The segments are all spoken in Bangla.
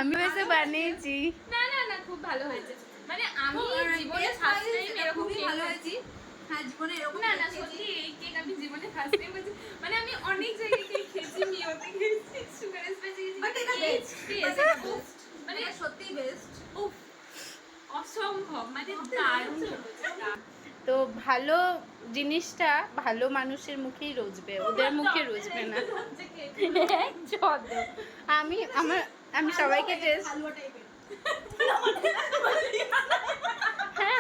আমি এসে বানিয়েছি। না না না, খুব ভালো হয়েছে। মানে আমি জীবনে ফার্স্ট টাইম এরকম কেক ভালো হয়েছে। হ্যাঁ, জীবনে এরকম না না, সত্যি এই কেক আমি জীবনে ফার্স্ট টাইম হয়েছে। মানে আমি অনেক জায়গায় কেক খেয়েছি, মিওতে খেয়েছি, সুগার স্পেসে গেছি, বাট এটা বেস্ট, মানে সত্যি বেস্ট। উফ, অসম্ভব, মানে দারুণ হয়েছে। তো ভালো জিনিসটা ভালো মানুষের মুখেই রোজবে, ওদের মুখে রোজবে না। চল, আমি সবাইকে টেস্ট, হালুয়া টাইপের। হ্যাঁ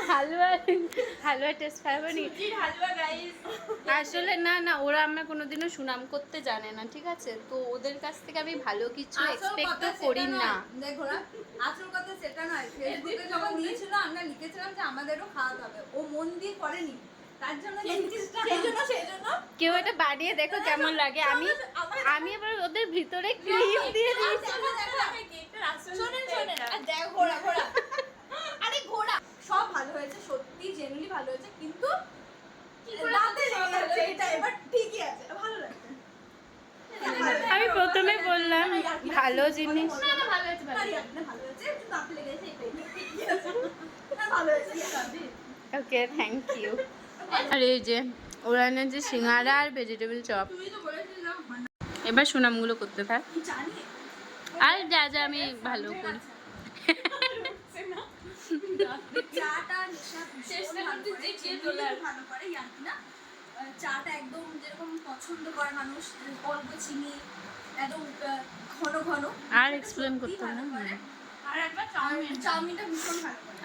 হালুয়া টেস্ট পাবো নি। সুজির হালুয়া গাইস। আসলে না না, ওরা আমার কোনোদিনও সুনাম করতে জানে না, ঠিক আছে? তো ওদের কাছ থেকে আমি ভালো কিছু এক্সপেক্ট করি না। দেখো না, আসল কথা সেটা নয়। ফেসবুকে যখন দিয়েছিল আমরা লিখেছিলাম যে আমাদেরও খাওয়াতে হবে, ও মন দিয়ে করেনি, তার জন্য সেই জন্য কেউ এটা বানিয়ে দেখো কেমন লাগে। আমি এবার ওদের ভিতরে ক্রিম দিয়ে দিয়েছি। শোনেন শোনেন, দেখ ঘোড়া ঘোড়া, আরে ঘোড়া, সব ভালো হয়েছে, সত্যি জেনুইনলি ভালো হয়েছে, কিন্তু রাতে লেগে যাচ্ছে এটা। এবার ঠিকই আছে, ভালো লাগছে। আমি প্রথমে বললাম ভালো জিনিস। না না, ভালো হয়েছে, ভালো হয়েছে। ভালো হয়েছে, একটু দাঁত লেগেছে, এটাই ঠিকই আছে। না, ভালো হয়েছে। ওকে, থ্যাংক ইউ। আর এই যে ওরা এনেছে সিঙ্গারা আর ভেজিটেবল চপ। তুই তো বলেছিস না, এবার সুনামগুলো করতে থাক, তুই জানি আর যা যা আমি ভালো করি। চাটা নেশা চেষ্টা ভালো করতে করে, জিতিয়ে চিনি তোলার। ভালো করে, জানি না চাটা একদম যেরকম পছন্দ করে মানুষ, অল্প চিনি, একদম ঘন ঘন। আর এক্সপ্লেন করতে ভালো না। করে। আর একবার আর চাউমিনটা ভীষণ ভালো করে।